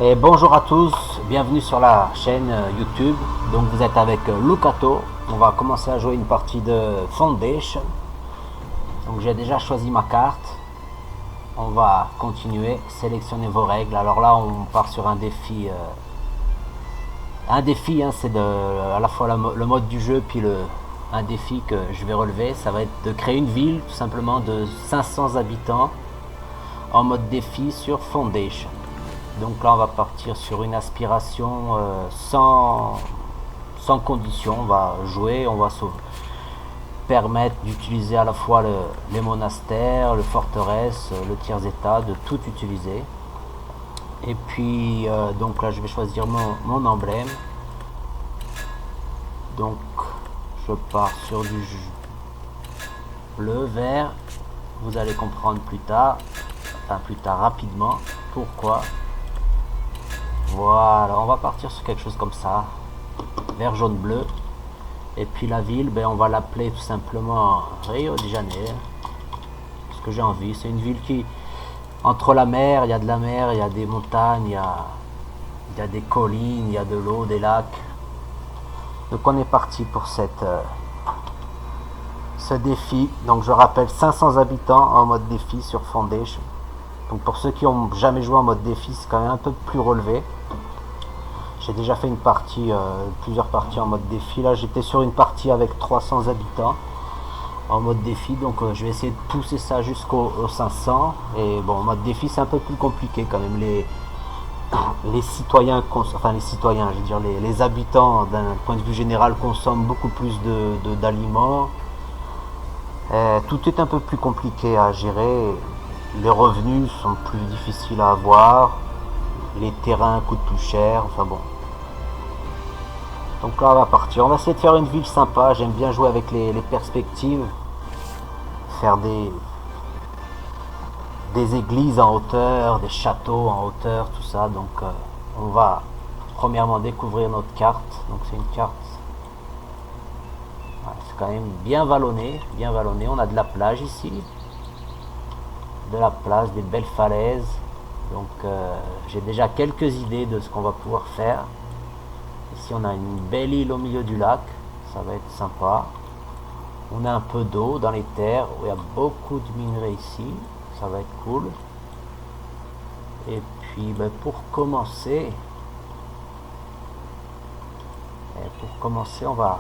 Et bonjour à tous, bienvenue sur la chaîne YouTube. Donc vous êtes avec Lucato. On va commencer à jouer une partie de Foundation. Donc j'ai déjà choisi ma carte. On va continuer, sélectionner vos règles. Alors là on part sur un défi. C'est à la fois le mode du jeu puis un défi que je vais relever. Ça va être de créer une ville tout simplement de 500 habitants en mode défi sur Foundation. Donc là on va partir sur une aspiration sans condition. On va jouer, on va se permettre d'utiliser à la fois les monastères, le forteresse, le tiers-état, de tout utiliser. Et puis donc là je vais choisir mon emblème. Donc je pars sur du bleu, vert. Vous allez comprendre plus tard rapidement pourquoi. Voilà, on va partir sur quelque chose comme ça, vert, jaune, bleu. Et puis la ville, on va l'appeler tout simplement Rio de Janeiro. Ce que j'ai envie, c'est une ville qui, entre la mer, il y a de la mer, il y a des montagnes, il y a des collines, il y a de l'eau, des lacs. Donc on est parti pour ce défi. Donc je rappelle, 500 habitants en mode défi sur Foundation. Donc pour ceux qui n'ont jamais joué en mode défi, c'est quand même un peu plus relevé. J'ai déjà fait plusieurs parties en mode défi. Là j'étais sur une partie avec 300 habitants en mode défi. Donc je vais essayer de pousser ça jusqu'au 500. Et bon, en mode défi c'est un peu plus compliqué quand même. Les citoyens, je veux dire les habitants d'un point de vue général consomment beaucoup plus d'aliments. Tout est un peu plus compliqué à gérer. Les revenus sont plus difficiles à avoir. Les terrains coûtent plus cher. Enfin bon. Donc là on va partir. On va essayer de faire une ville sympa. J'aime bien jouer avec les perspectives. Faire des églises en hauteur, des châteaux en hauteur, tout ça. Donc on va premièrement découvrir notre carte. Donc c'est une carte. Voilà, c'est quand même bien vallonné. On a de la plage ici. De la place, des belles falaises. Donc j'ai déjà quelques idées de ce qu'on va pouvoir faire. Ici on a une belle île au milieu du lac, ça va être sympa. On a un peu d'eau dans les terres, il y a beaucoup de minerais ici, ça va être cool. Et puis pour commencer, on va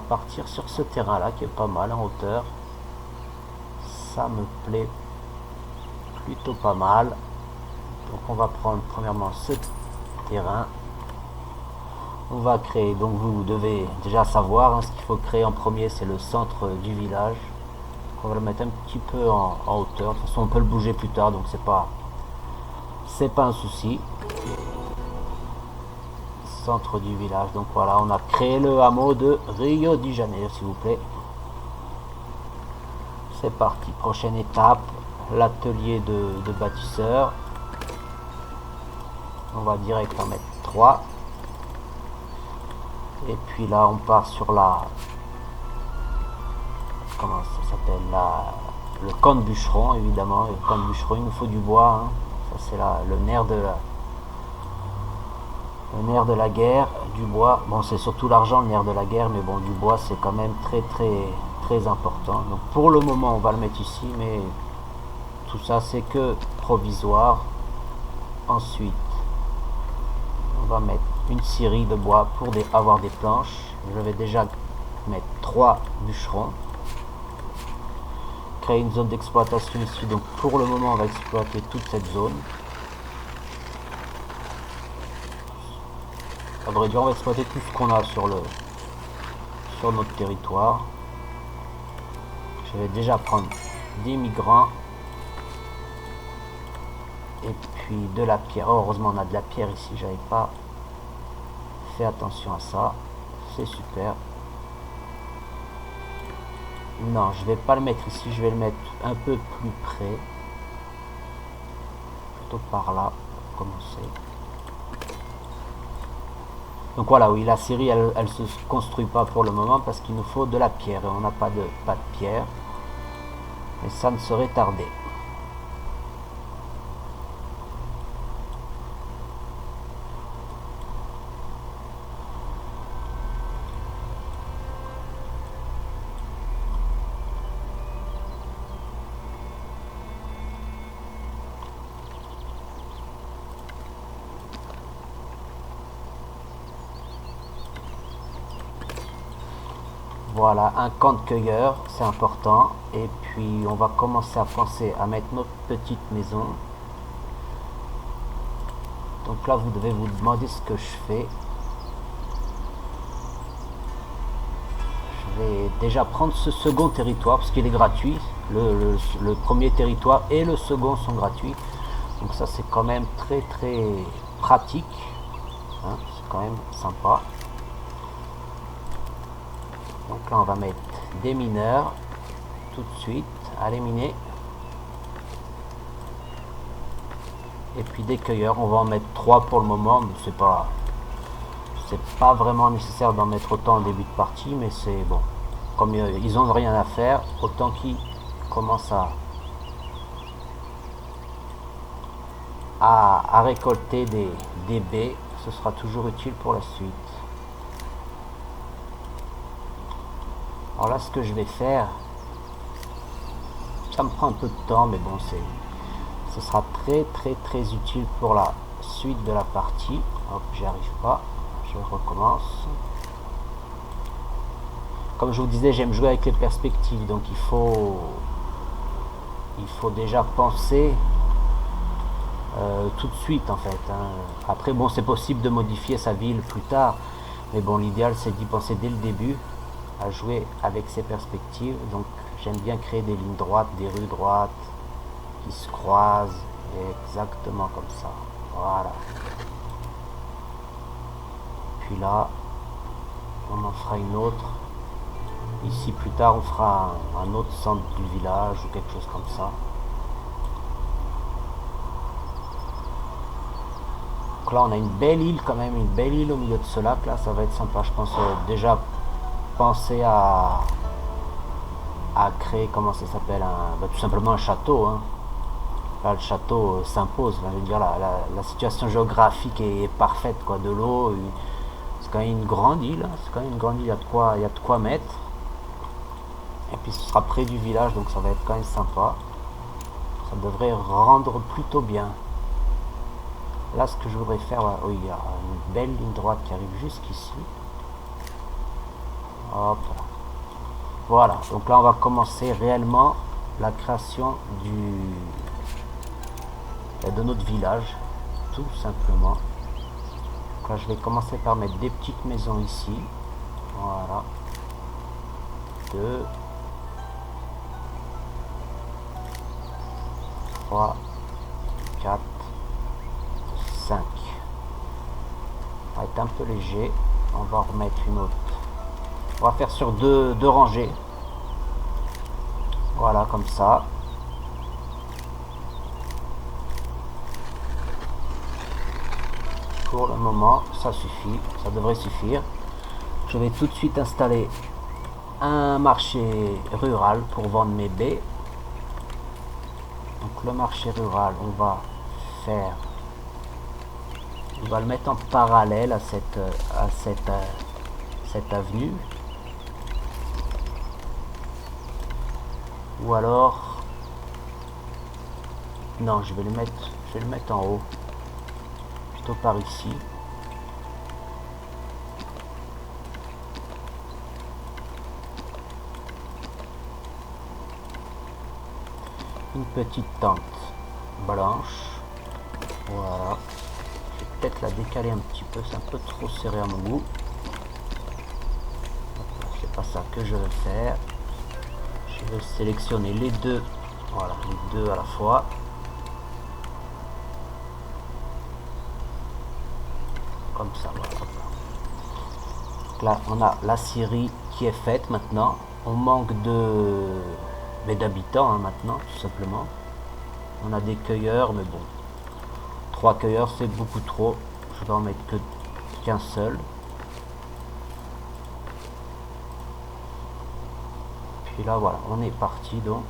partir sur ce terrain là qui est pas mal en hauteur. Ça me plaît plutôt pas mal. Donc on va prendre premièrement ce terrain. On va créer, donc vous devez déjà savoir, ce qu'il faut créer en premier, c'est le centre du village. On va le mettre un petit peu en hauteur. De toute façon on peut le bouger plus tard, donc c'est pas un souci. Centre du village, donc voilà, on a créé le hameau de Rio de Janeiro, s'il vous plaît. C'est parti, prochaine étape, l'atelier de bâtisseur. On va direct en mettre 3. Et puis là on part sur comment ça s'appelle, le camp de bûcheron, évidemment. Le camp de bûcheron, il nous faut du bois, hein. Ça c'est le nerf de la guerre, du bois. Bon, c'est surtout l'argent le nerf de la guerre, mais bon, du bois c'est quand même très très très important. Donc pour le moment on va le mettre ici, mais tout ça c'est que provisoire. Ensuite on va mettre une scierie de bois pour avoir des planches. Je vais déjà mettre 3 bûcherons. Créer une zone d'exploitation ici. Donc pour le moment on va exploiter toute cette zone. À vrai dire on va exploiter tout ce qu'on a sur notre territoire. Je vais déjà prendre des migrants. Et puis de la pierre. Oh, heureusement on a de la pierre ici, j'avais pas fait attention à ça. C'est super. Non, je vais pas le mettre ici, je vais le mettre un peu plus près. Plutôt par là, pour commencer. Donc voilà, oui, la série elle se construit pas pour le moment parce qu'il nous faut de la pierre et on n'a pas de pierre. Mais ça ne saurait tarder. Voilà, un camp de cueilleurs, c'est important. Et puis on va commencer à penser à mettre notre petite maison. Donc là, vous devez vous demander ce que je fais. Je vais déjà prendre ce second territoire parce qu'il est gratuit. Le premier territoire et le second sont gratuits. Donc ça, c'est quand même très très pratique. Hein, c'est quand même sympa. Donc là, on va mettre des mineurs tout de suite. Allez miner. Et puis des cueilleurs, on va en mettre 3 pour le moment, mais c'est pas vraiment nécessaire d'en mettre autant au début de partie, mais c'est bon. Comme ils ont rien à faire, autant qu'ils commencent à récolter des baies, ce sera toujours utile pour la suite. Alors là, ce que je vais faire, ça me prend un peu de temps, mais bon, ce sera très très très utile pour la suite de la partie. Hop, j'y arrive pas, je recommence. Comme je vous disais, j'aime jouer avec les perspectives, donc il faut déjà penser tout de suite en fait. Hein. Après, bon, c'est possible de modifier sa ville plus tard, mais bon, l'idéal c'est d'y penser dès le début, à jouer avec ces perspectives. Donc j'aime bien créer des lignes droites, des rues droites qui se croisent, exactement comme ça. Voilà. Puis là, on en fera une autre. Ici plus tard on fera un autre centre du village ou quelque chose comme ça. Donc là on a une belle île quand même, une belle île au milieu de ce lac là, ça va être sympa. Je pense déjà penser à créer, comment ça s'appelle, tout simplement un château. Hein. Là le château s'impose, je veux dire la situation géographique est parfaite quoi, de l'eau, c'est quand même une grande île, c'est quand même une grande île, il y a de quoi mettre. Et puis ce sera près du village, donc ça va être quand même sympa. Ça devrait rendre plutôt bien. Là, ce que je voudrais faire, oui, il y a une belle ligne droite qui arrive jusqu'ici. Hop. Voilà, donc là, on va commencer réellement la création de notre village, tout simplement. Donc là, je vais commencer par mettre des petites maisons ici. Voilà. 2, 3, 4, 5. On va être un peu léger. On va en remettre une autre. On va faire sur deux rangées. Voilà, comme ça. Pour le moment, ça suffit. Ça devrait suffire. Je vais tout de suite installer un marché rural pour vendre mes baies. Donc le marché rural, on va le mettre en parallèle à cette avenue. Ou alors, non, je vais le mettre en haut, plutôt par ici. Une petite tente blanche. Voilà. Je vais peut-être la décaler un petit peu, c'est un peu trop serré à mon goût. C'est pas ça que je veux faire. Je vais sélectionner les deux. Voilà, les deux à la fois. Comme ça, voilà. Donc là, on a la scierie qui est faite maintenant. On manque d'habitants hein, maintenant, tout simplement. On a des cueilleurs, mais bon. 3 cueilleurs, c'est beaucoup trop. Je vais en mettre qu'un seul. Puis là, voilà, on est parti donc.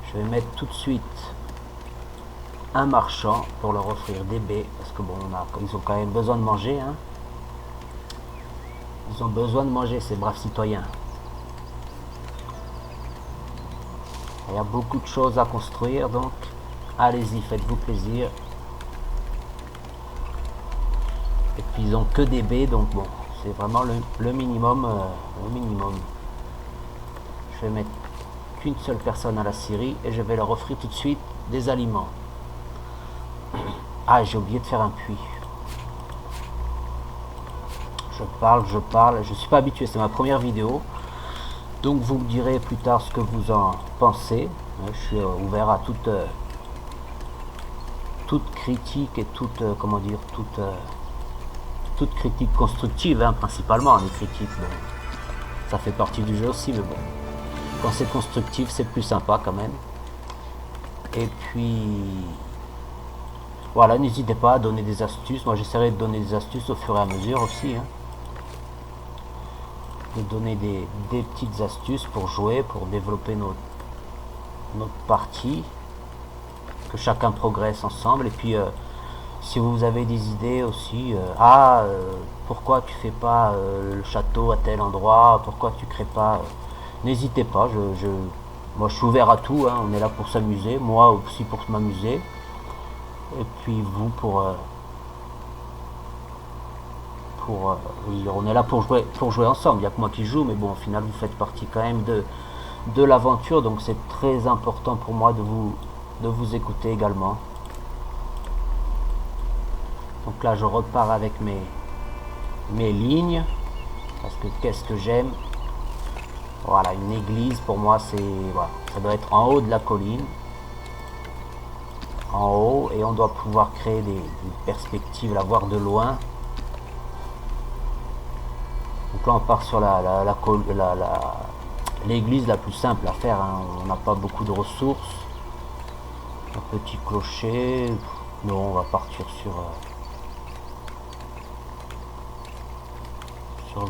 Je vais mettre tout de suite un marchand pour leur offrir des baies. Parce que bon, ils ont quand même besoin de manger. Hein. Ils ont besoin de manger, ces braves citoyens. Il y a beaucoup de choses à construire, donc allez-y, faites-vous plaisir. Et puis ils ont que des baies, donc bon, c'est vraiment le minimum. Le minimum. Je vais mettre qu'une seule personne à la scierie et je vais leur offrir tout de suite des aliments. Ah, j'ai oublié de faire un puits. Je parle, je suis pas habitué, c'est ma première vidéo. Donc vous me direz plus tard ce que vous en pensez. Je suis ouvert à toute critique et toute, comment dire, toute critique constructive, hein, principalement. Les critiques, bon, ça fait partie du jeu aussi, mais bon, quand c'est constructif, c'est plus sympa quand même. Et puis, voilà, n'hésitez pas à donner des astuces. Moi, j'essaierai de donner des astuces au fur et à mesure aussi, hein. De donner des petites astuces pour jouer, pour développer notre partie, que chacun progresse ensemble. Et puis si vous avez des idées aussi, pourquoi tu fais pas le château à tel endroit, pourquoi tu crées pas, n'hésitez pas, moi je suis ouvert à tout, hein. On est là pour s'amuser, moi aussi pour m'amuser, et puis vous oui, on est là pour jouer ensemble. Il n'y a que moi qui joue, mais bon, au final, vous faites partie quand même de l'aventure, donc c'est très important pour moi de vous écouter également. Donc là, je repars avec mes lignes, parce que qu'est-ce que j'aime. Voilà, une église, pour moi, voilà, ça doit être en haut de la colline, en haut, et on doit pouvoir créer des perspectives, la voir de loin. Donc là on part sur l'église la plus simple à faire, hein. On n'a pas beaucoup de ressources. Un petit clocher. Non, on va partir sur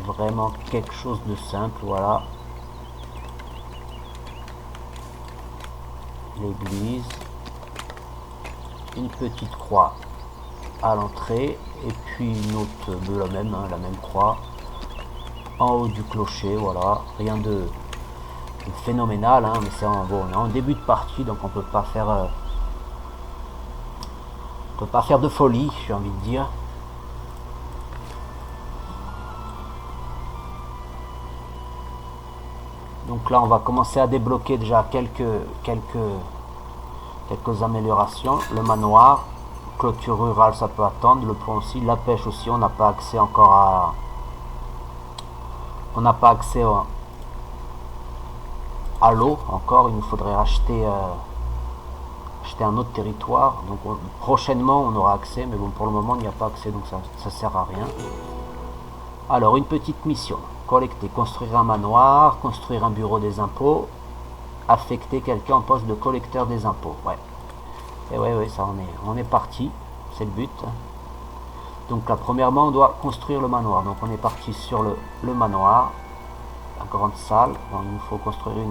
vraiment quelque chose de simple. Voilà. L'église. Une petite croix à l'entrée. Et puis une autre de la même croix en haut du clocher. Voilà, rien de phénoménal, hein, mais c'est bon, on est en début de partie, donc on peut pas faire de folie, j'ai envie de dire. Donc là on va commencer à débloquer déjà quelques améliorations. Le manoir, clôture rurale, ça peut attendre. Le pont aussi, la pêche aussi, on n'a pas accès encore à l'eau encore. Il nous faudrait acheter un autre territoire. Donc prochainement on aura accès, mais bon, pour le moment il n'y a pas accès, donc ça sert à rien. Alors une petite mission: collecter, construire un manoir, construire un bureau des impôts, affecter quelqu'un en poste de collecteur des impôts. Ouais, et ouais, ça on est parti, c'est le but. Donc là premièrement on doit construire le manoir, donc on est parti sur le manoir, la grande salle. Donc, il nous faut construire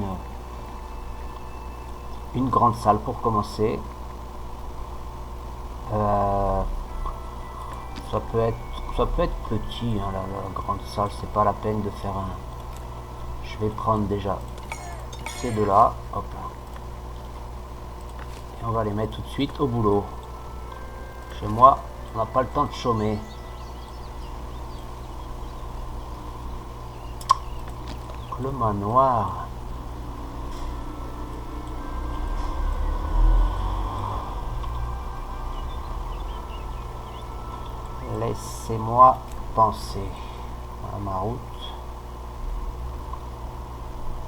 une grande salle pour commencer. Ça peut être petit, hein, la grande salle, c'est pas la peine de faire un. Je vais prendre déjà ces deux là, hop là, et on va les mettre tout de suite au boulot. Chez moi on n'a pas le temps de chômer. Le manoir, laissez-moi penser à ma route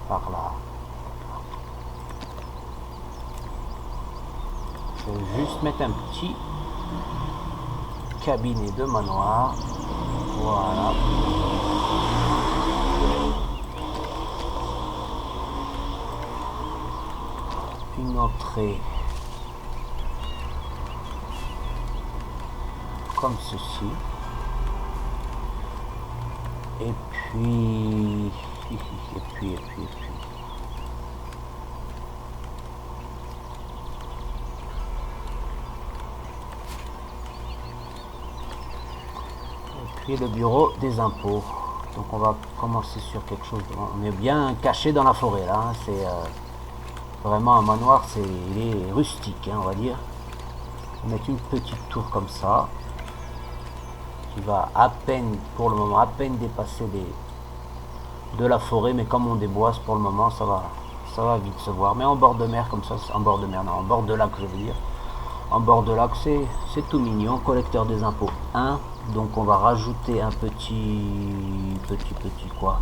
par là. Je vais juste mettre un petit cabinet de manoir. Voilà. Une entrée comme ceci. Et puis le bureau des impôts. Donc on va commencer sur quelque chose on est bien caché dans la forêt là, hein. C'est vraiment un manoir, il est rustique, hein, on va dire. On va mettre une petite tour comme ça. qui va à peine, pour le moment, à peine dépasser de la forêt, mais comme on déboise pour le moment, ça va vite se voir. Mais en bord de mer, comme ça, en bord de mer, non, en bord de lac, je veux dire. En bord de lac, c'est tout mignon. Collecteur des impôts 1. Donc on va rajouter un petit quoi.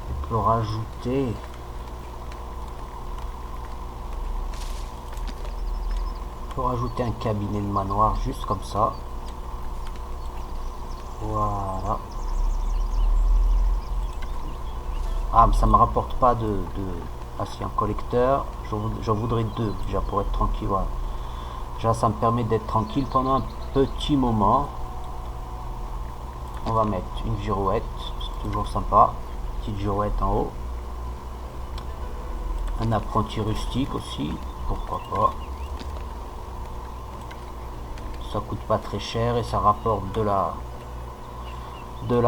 On peut rajouter. Rajouter un cabinet de manoir juste comme ça. Voilà. Ah, mais ça me rapporte pas Ah si, un collecteur. J'en voudrais 2 déjà pour être tranquille. Voilà. Déjà ça me permet d'être tranquille pendant un petit moment. On va mettre une girouette, c'est toujours sympa. Petite girouette en haut. Un apprenti rustique aussi, pourquoi pas. Ça coûte pas très cher et ça rapporte de la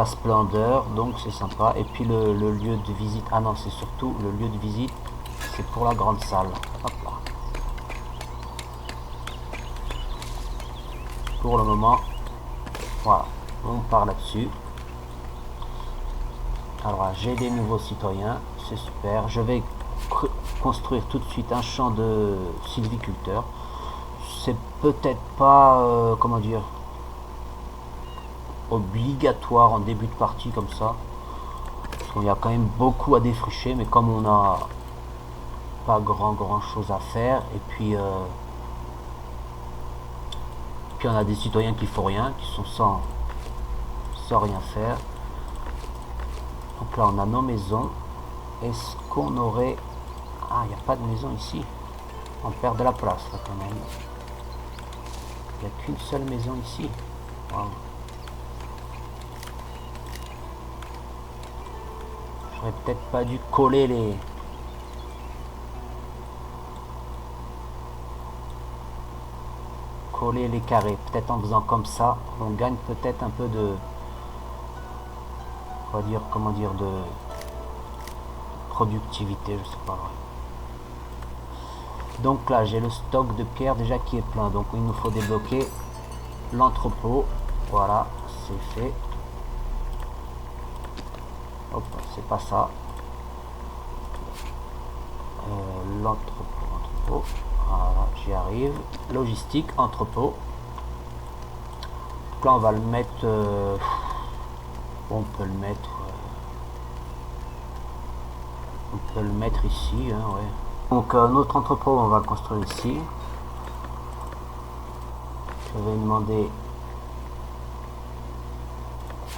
splendeur, donc c'est sympa. Et puis le lieu de visite, ah non, c'est surtout le lieu de visite, c'est pour la grande salle. Hop là. Pour le moment, voilà, on part là-dessus. Alors j'ai des nouveaux citoyens, c'est super. Je vais construire tout de suite un champ de sylviculteurs. C'est peut-être pas, comment dire, obligatoire en début de partie comme ça. Parce qu'il y a quand même beaucoup à défricher, mais comme on a pas grand chose à faire, et puis on a des citoyens qui font rien, qui sont sans rien faire. Donc là on a nos maisons. Est-ce qu'on aurait... Ah, il n'y a pas de maison ici. On perd de la place là quand même. Il n'y a qu'une seule maison ici. Wow. J'aurais peut-être pas dû coller les carrés. Peut-être en faisant comme ça, on gagne peut-être un peu de... On va dire, comment dire, de productivité, je sais pas. Donc là, j'ai le stock de pierre déjà qui est plein. Donc il nous faut débloquer l'entrepôt. Voilà, c'est fait. Hop, c'est pas ça. L'entrepôt. Voilà, j'y arrive. Logistique, entrepôt. Donc là, on va le mettre... on peut le mettre... on peut le mettre ici, hein, ouais. Donc notre entrepôt, on va le construire ici. Je vais demander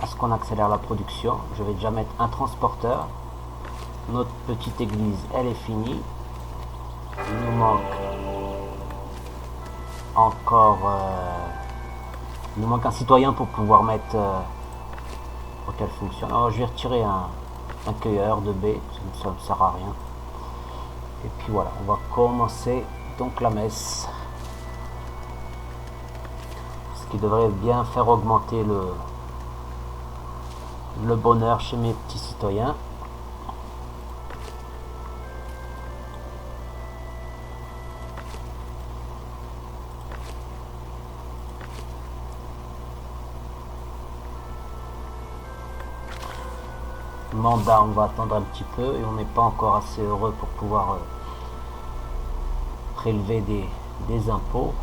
à ce qu'on accélère la production. Je vais déjà mettre un transporteur. Notre petite église, elle est finie. Il nous manque encore... il nous manque un citoyen pour pouvoir mettre... pour qu'elle fonctionne. Alors je vais retirer un cueilleur de baies, ça ne sert à rien. Et puis voilà, on va commencer donc la messe. Ce qui devrait bien faire augmenter le bonheur chez mes petits citoyens. Mandat, on va attendre un petit peu et on n'est pas encore assez heureux pour pouvoir prélever des impôts.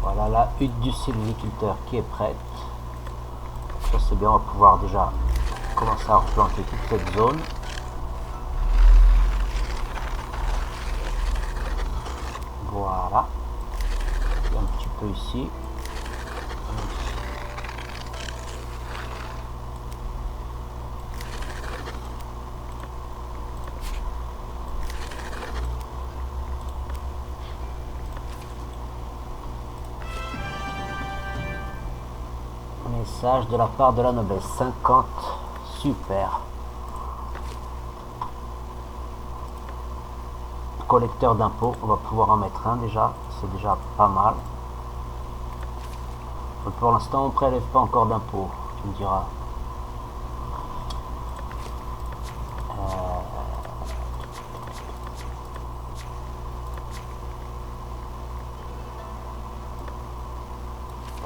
Voilà la hutte du sylviculteur qui est prête. Ça c'est bien, on va pouvoir déjà commencer à replanter toute cette zone. Voilà. Et un petit peu ici. Message de la part de la noblesse 50. Super. collecteur d'impôts. On va pouvoir en mettre un déjà, c'est déjà pas mal. Pour l'instant on prélève pas encore d'impôts, tu me diras.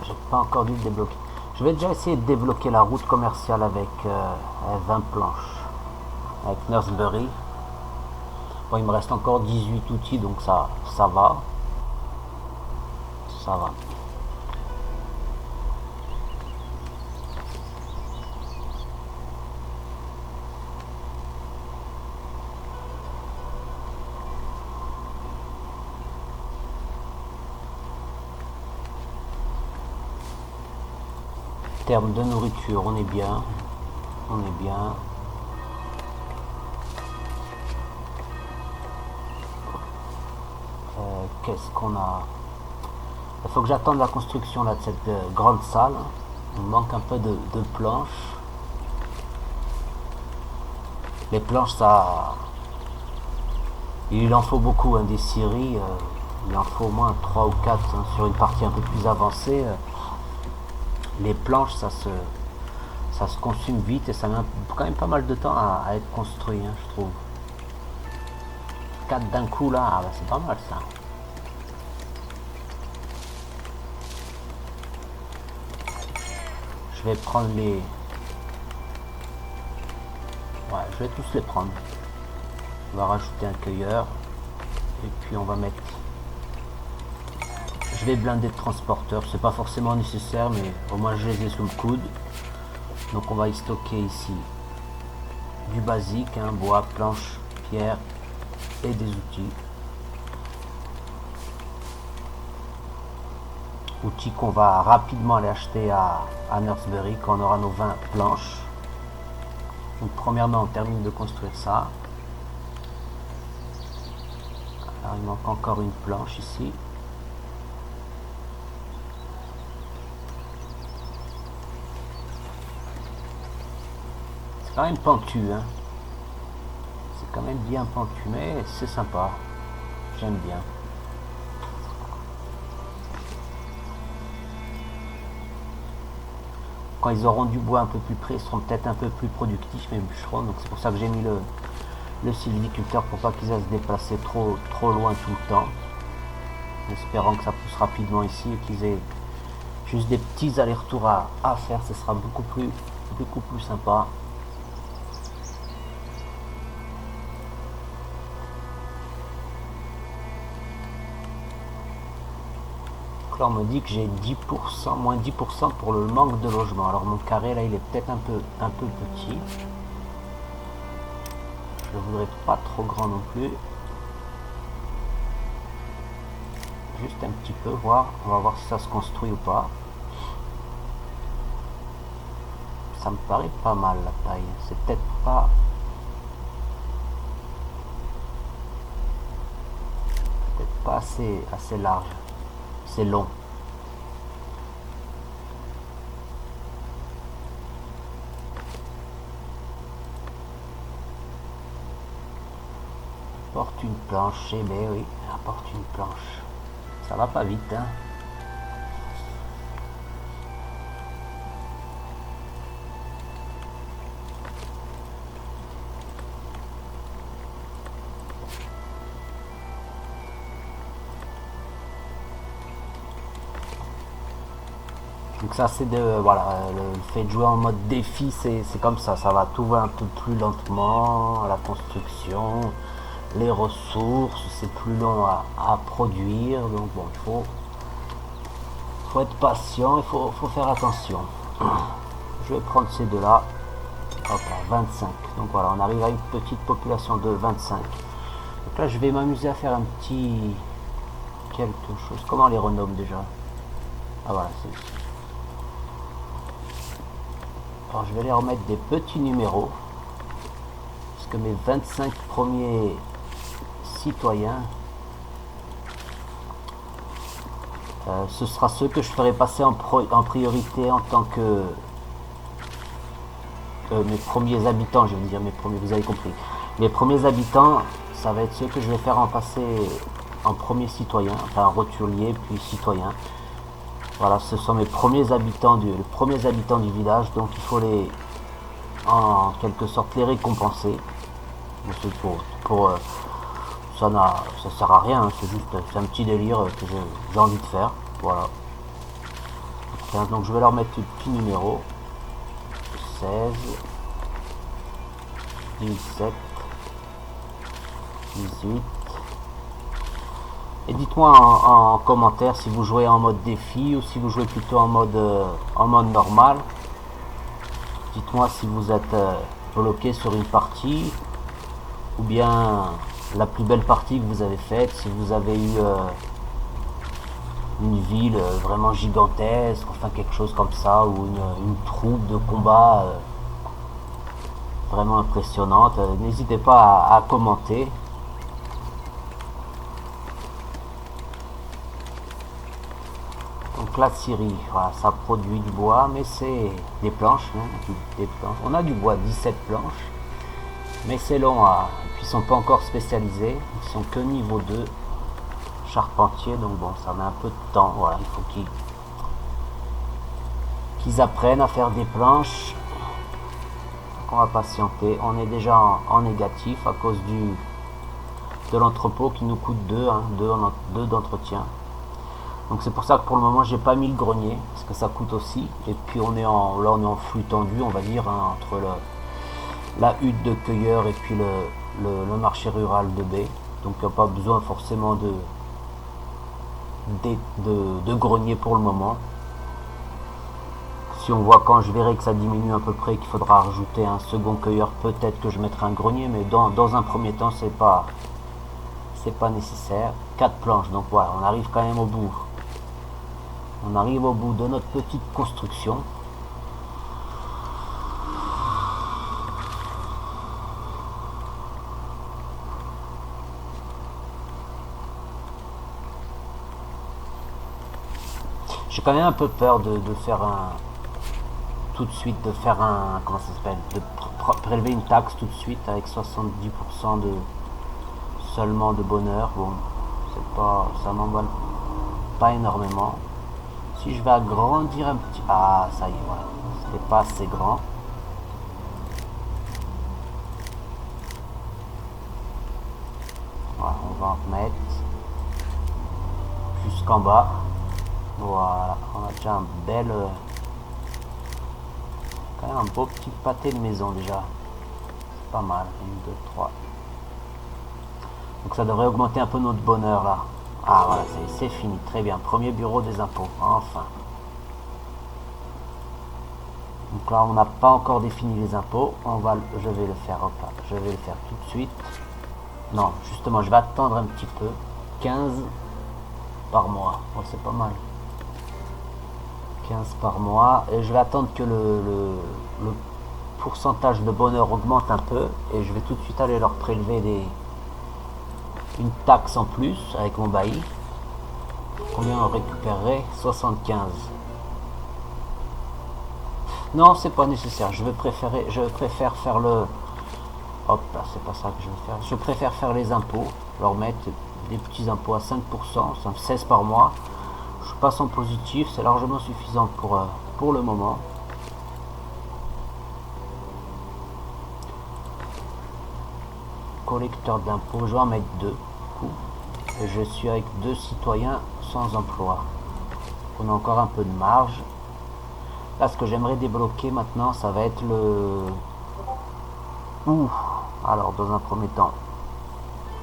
J'ai pas encore dû le débloquer. Je vais déjà essayer de débloquer la route commerciale avec 20 planches. Avec Nursebury. Bon, il me reste encore 18 outils, donc ça va. Ça va. En termes de nourriture, on est bien. On est bien. Qu'est-ce qu'on a? Il faut que j'attende la construction là, de cette grande salle. Il me manque un peu de planches. Les planches, ça... Il en faut beaucoup, hein, des scieries. Il en faut au moins 3 ou 4 hein, sur une partie un peu plus avancée. Les planches, ça se consume vite et ça met quand même pas mal de temps à être construit, hein, je trouve. 4 d'un coup là, bah, c'est pas mal ça. Je vais prendre les... Ouais, je vais tous les prendre. On va rajouter un cueilleur. Et puis on va mettre... Je vais blinder de transporteurs. C'est pas forcément nécessaire, mais au moins je les ai sous le coude. Donc on va y stocker ici du basique, hein, bois, planches, pierre et des outils. Outils qu'on va rapidement aller acheter à Nursebury quand on aura nos 20 planches. Donc premièrement on termine de construire ça. Alors il manque encore une planche ici. C'est quand même pentu, hein. C'est quand même bien pentu, mais c'est sympa. J'aime bien. Quand ils auront du bois un peu plus près, ils seront peut-être un peu plus productifs, mes bûcherons. Donc c'est pour ça que j'ai mis le sylviculteur pour pas qu'ils aient à se déplacer trop loin tout le temps. En espérant que ça pousse rapidement ici et qu'ils aient juste des petits allers-retours à faire. Ce sera beaucoup plus sympa. On me dit que j'ai 10%, moins 10% pour le manque de logement. Alors mon carré là il est peut-être un peu petit. Je le voudrais pas trop grand non plus. Juste un petit peu, voir. On va voir si ça se construit ou pas. Ça me paraît pas mal la taille. C'est peut-être pas... Peut-être pas assez large. C'est long. Apporte une planche, eh ben oui, apporte une planche. Ça va pas vite, hein. Donc ça c'est voilà, le fait de jouer en mode défi, c'est comme ça va, tout va un peu plus lentement, la construction, les ressources, c'est plus long à produire, donc bon, il faut être patient, il faut faire attention. Je vais prendre ces deux là, hop là, 25, donc voilà, on arrive à une petite population de 25. Donc là je vais m'amuser à faire un petit quelque chose, comment on les renomme déjà? Ah voilà, c'est... Alors je vais les remettre des petits numéros, parce que mes 25 premiers citoyens, ce sera ceux que je ferai passer en priorité en tant que mes premiers habitants, je veux dire mes premiers, vous avez compris. Mes premiers habitants, ça va être ceux que je vais faire en passer en premier citoyen, enfin roturier puis citoyen. Voilà, ce sont mes premiers habitants les premiers habitants du village, donc il faut les, en quelque sorte, les récompenser. C'est ça sert à rien, hein, c'est un petit délire que j'ai envie de faire. Voilà. Donc je vais leur mettre le petit numéro 16, 17, 18. Et dites-moi en commentaire si vous jouez en mode défi ou si vous jouez plutôt en mode normal. Dites-moi si vous êtes bloqué sur une partie ou bien la plus belle partie que vous avez faite, si vous avez eu une ville vraiment gigantesque, enfin quelque chose comme ça, ou une troupe de combat vraiment impressionnante. N'hésitez pas à commenter. Donc la scierie, voilà, ça produit du bois, mais c'est des planches, hein, des planches. On a du bois, 17 planches, mais c'est long puis ils sont pas encore spécialisés, ils sont que niveau 2 charpentier, donc bon, ça met un peu de temps. Voilà, il faut qu'ils apprennent à faire des planches. Donc on va patienter. On est déjà en négatif à cause de l'entrepôt qui nous coûte 2 d'entretien. Donc c'est pour ça que pour le moment j'ai pas mis le grenier, parce que ça coûte aussi. Et puis on est en flux tendu, on va dire, hein, entre la hutte de cueilleur et puis le marché rural de baie. Donc il n'y a pas besoin forcément de grenier pour le moment. Si on voit, quand je verrai que ça diminue à peu près, qu'il faudra rajouter un second cueilleur, peut-être que je mettrai un grenier, mais dans un premier temps c'est pas nécessaire. 4 planches, donc voilà, on arrive quand même au bout. On arrive au bout de notre petite construction. J'ai quand même un peu peur de faire tout de suite, de faire comment ça s'appelle, de prélever une taxe tout de suite avec 70% seulement de bonheur. Bon, ça m'emballe pas énormément. Si je vais agrandir un petit, ah ça y est, voilà, c'était pas assez grand. Voilà, on va en remettre jusqu'en bas. Voilà, on a déjà quand même un beau petit pâté de maison déjà. C'est pas mal. 1, 2, 3. Donc ça devrait augmenter un peu notre bonheur là. Ah voilà, c'est fini. Très bien. Premier bureau des impôts. Enfin. Donc là, on n'a pas encore défini les impôts. Je vais le faire. Hop là, je vais le faire tout de suite. Non, justement, je vais attendre un petit peu. 15 par mois. Oh, c'est pas mal. 15 par mois, et je vais attendre que le pourcentage de bonheur augmente un peu, et je vais tout de suite aller leur prélever une taxe en plus avec mon bailli. Combien on récupérerait? 75. Non, c'est pas nécessaire. Je préfère faire le, hop là, c'est pas ça que je vais faire. Je préfère faire les impôts, leur mettre des petits impôts à 5%, ça fait 16 par mois. Je passe en positif, c'est largement suffisant pour le moment. Collecteur d'impôts, je vais en mettre 2. Et je suis avec 2 citoyens sans emploi. On a encore un peu de marge. Là, ce que j'aimerais débloquer maintenant, ça va être alors, dans un premier temps,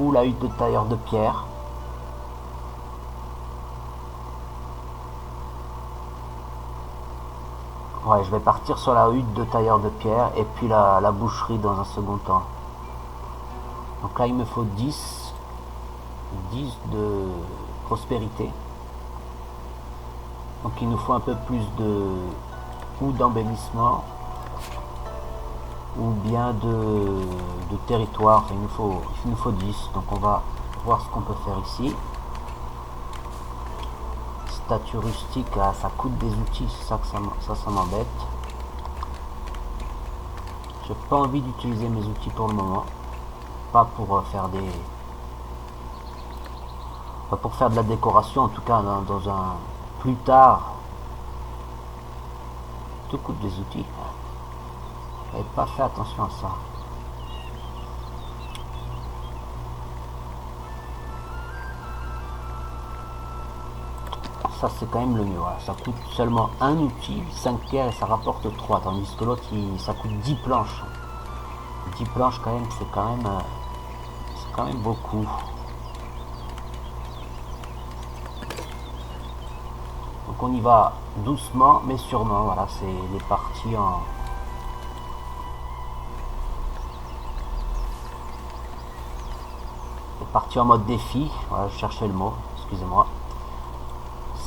la hutte de tailleur de pierre. Ouais, je vais partir sur la hutte de tailleur de pierre et puis la boucherie dans un second temps. Donc là, il me faut 10 de prospérité. Donc il nous faut un peu plus d'embellissement ou bien de territoire. Il nous faut 10. Donc on va voir ce qu'on peut faire ici. Statue rustique, là, ça coûte des outils, c'est ça que ça m'embête. J'ai pas envie d'utiliser mes outils pour le moment. pas pour faire des... Pas pour faire de la décoration, en tout cas dans un... Plus tard, tout coûte des outils. J'avais pas fait attention à ça. Ça c'est quand même le mieux, voilà. Ça coûte seulement un outil, 5 pierres et ça rapporte 3, tandis que l'autre ça coûte 10 planches. 10 planches quand même, c'est quand même beaucoup. Donc on y va doucement mais sûrement, voilà, c'est les parties en... Les parties en mode défi, voilà, je cherchais le mot, excusez-moi.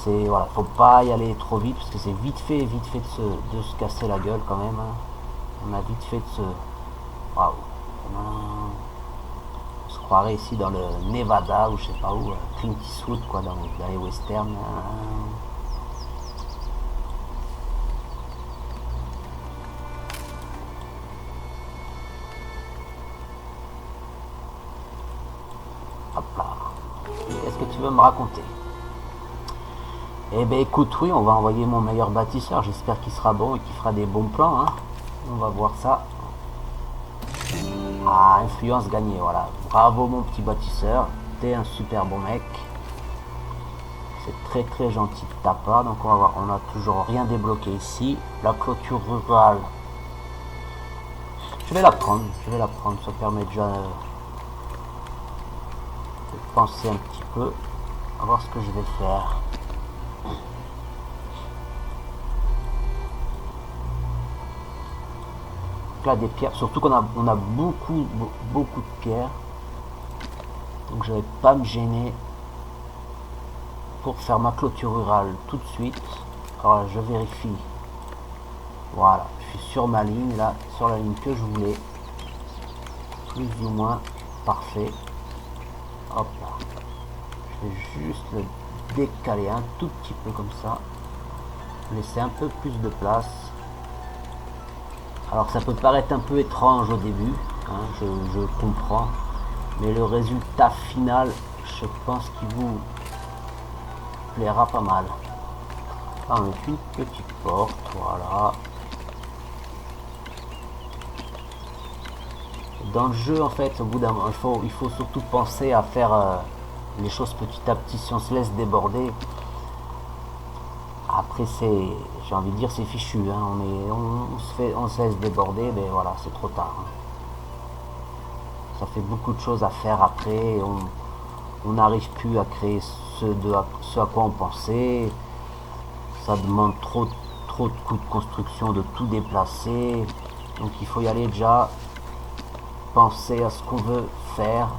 C'est, voilà, faut pas y aller trop vite parce que c'est vite fait de se casser la gueule quand même. Hein. On a vite fait de se... Waouh. On se croirait ici dans le Nevada ou je sais pas où, Clint Eastwood quoi, dans les westerns. Hop là. Qu'est-ce que tu veux me raconter? Eh ben écoute, oui, on va envoyer mon meilleur bâtisseur. J'espère qu'il sera bon et qu'il fera des bons plans. Hein. On va voir ça. Ah, influence gagnée, voilà. Bravo mon petit bâtisseur. T'es un super bon mec. C'est très très gentil de ta part. Donc on va voir, on n'a toujours rien débloqué ici. La clôture rurale. Je vais la prendre, Ça permet déjà de penser un petit peu. On va voir ce que je vais faire. Là des pierres, surtout qu'on a beaucoup de pierres, donc je vais pas me gêner pour faire ma clôture rurale tout de suite. Alors je vérifie, voilà, je suis sur ma ligne là, sur la ligne que je voulais, plus ou moins parfait. Hop là, je vais juste le décaler un tout petit peu comme ça, laisser un peu plus de place. Alors ça peut paraître un peu étrange au début, hein, je comprends, mais le résultat final, je pense qu'il vous plaira pas mal. Là, on met une petite porte, voilà. Dans le jeu, en fait, au bout d'un moment, il faut surtout penser à faire les choses petit à petit. Si on se laisse déborder, après c'est, j'ai envie de dire, c'est fichu, hein. On se laisse déborder, mais voilà, c'est trop tard. Hein. Ça fait beaucoup de choses à faire après, et on n'arrive plus à créer ce à quoi on pensait. Ça demande trop de coûts de construction, de tout déplacer. Donc il faut y aller déjà, penser à ce qu'on veut faire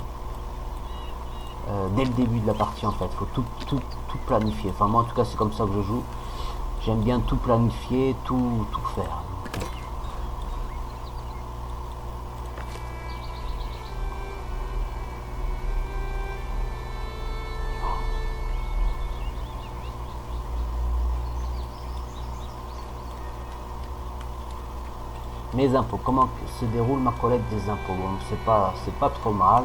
dès le début de la partie en fait. Il faut tout planifier. Enfin moi en tout cas c'est comme ça que je joue. J'aime bien tout planifier, tout faire. Mes impôts, comment se déroule ma collecte des impôts? Bon, c'est pas trop mal,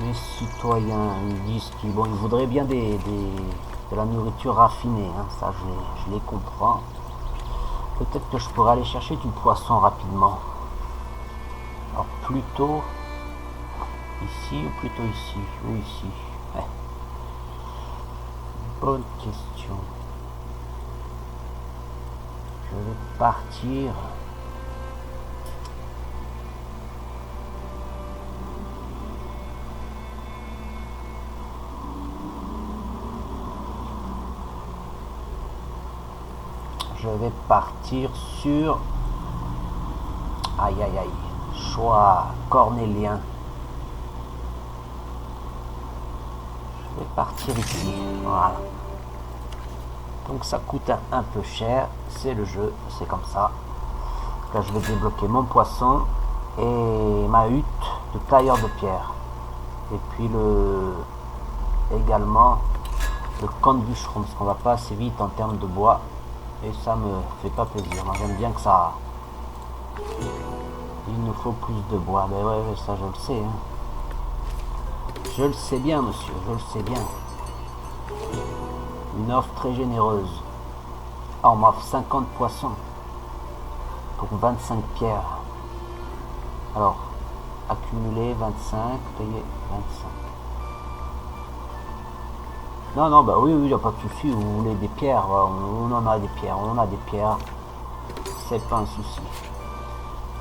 Mes citoyens ils disent qu'ils ils voudraient bien de la nourriture raffinée, hein, ça je les comprends. Peut-être que je pourrais aller chercher du poisson rapidement. Alors plutôt ici ou plutôt ici? Ou ici? Ouais. Bonne question. Je vais partir. Je vais partir sur... Aïe aïe aïe. Choix cornélien. Je vais partir ici. Voilà. Donc ça coûte un peu cher. C'est le jeu. C'est comme ça. Là je vais débloquer mon poisson. Et ma hutte de tailleur de pierre. Et puis également le camp de bûcheron. Parce qu'on va pas assez vite en termes de bois. Et ça me fait pas plaisir. Moi j'aime bien que ça Il nous faut plus de bois. Ben ouais, ça je le sais. Hein. Je le sais bien, monsieur, je le sais bien. Une offre très généreuse. Ah, on m'offre 50 poissons pour 25 pierres. Alors, accumuler 25, payer 25. Non, non, bah oui, il n'y a pas de souci. Vous voulez des pierres, on en a des pierres, on a des pierres. C'est pas un souci.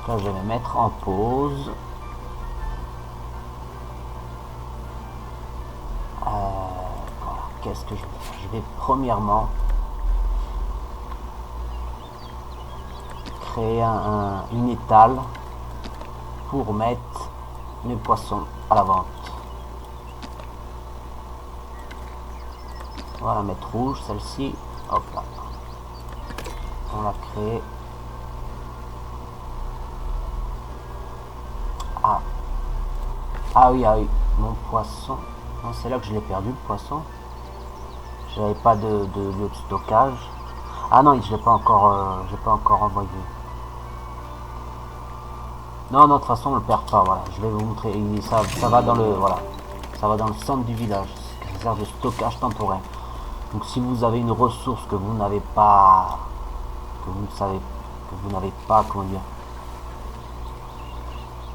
Là, je vais me mettre en pause. Qu'est-ce que je vais faire? Je vais premièrement créer une étale pour mettre mes poissons à la vente. On va la mettre rouge, celle-ci. Hop là. On la crée. Ah. Ah oui, mon poisson. C'est là que je l'ai perdu, le poisson. J'avais pas de lieu de stockage. Ah non, je l'ai pas encore envoyé. Non, non, de toute façon, on le perd pas. Voilà, je vais vous montrer. Ça va dans le, voilà, ça va dans le centre du village. C'est un de stockage temporaire. Donc, si vous avez une ressource que vous n'avez pas, que vous n'avez pas, comment dire,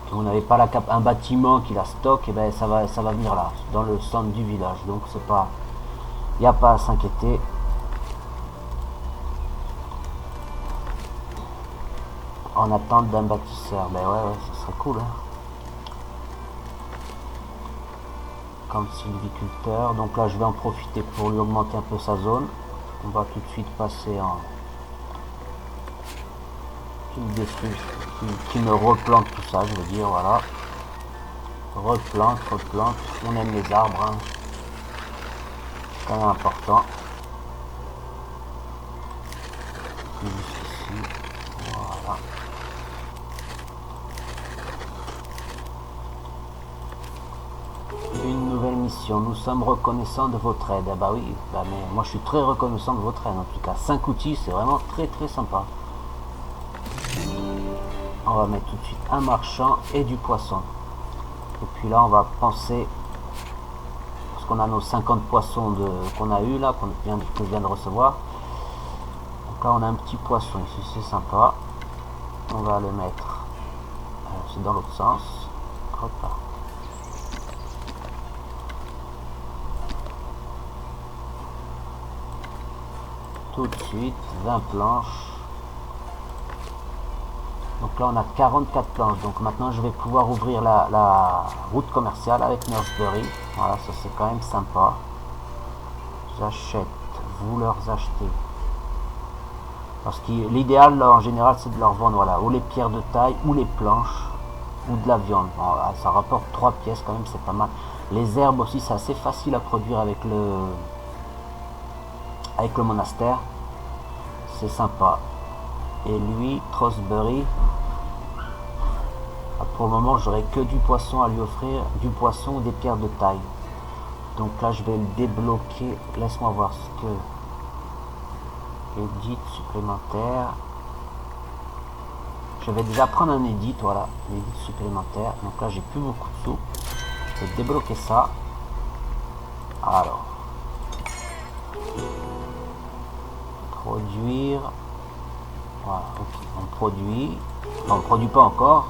que vous n'avez pas un bâtiment qui la stocke, et ben ça va venir là, dans le centre du village. Donc, c'est pas, il n'y a pas à s'inquiéter. En attente d'un bâtisseur. Ben ouais, ce serait cool. Hein. Comme sylviculteur. Donc là, je vais en profiter pour lui augmenter un peu sa zone. On va tout de suite passer en... qui me replante tout ça, je veux dire, voilà. Replante. On aime les arbres. Hein. C'est quand même important. Juste ici. Voilà. Une nouvelle mission. Nous sommes reconnaissants de votre aide. Ah bah oui, bah mais moi je suis très reconnaissant de votre aide. En tout cas, 5 outils, c'est vraiment très sympa. On va mettre tout de suite un marchand et du poisson. Et puis là, on va penser, parce qu'on a nos 50 poissons qu'on a eu là, que je viens de recevoir. Donc là, on a un petit poisson ici, c'est sympa. On va le mettre, c'est dans l'autre sens. Hop là. Tout de suite, 20 planches. Donc là, on a 44 planches. Donc maintenant, je vais pouvoir ouvrir la route commerciale avec Nurseberry. Voilà, ça c'est quand même sympa. J'achète. Vous leur achetez. Parce que l'idéal, en général, c'est de leur vendre, voilà, ou les pierres de taille, ou les planches, ou de la viande. Bon, ça rapporte 3 pièces quand même, c'est pas mal. Les herbes aussi, c'est assez facile à produire avec le monastère. C'est sympa. Et lui, Trosbury, pour le moment, j'aurai que du poisson à lui offrir, du poisson ou des pierres de taille. Donc là, je vais le débloquer. Laisse-moi voir ce que... Edit supplémentaire. Je vais déjà prendre un edit, voilà, edit supplémentaire. Donc là, j'ai plus beaucoup de sous. Je vais débloquer ça. Alors. Produire. Voilà, ok. On produit. Enfin, on ne produit pas encore.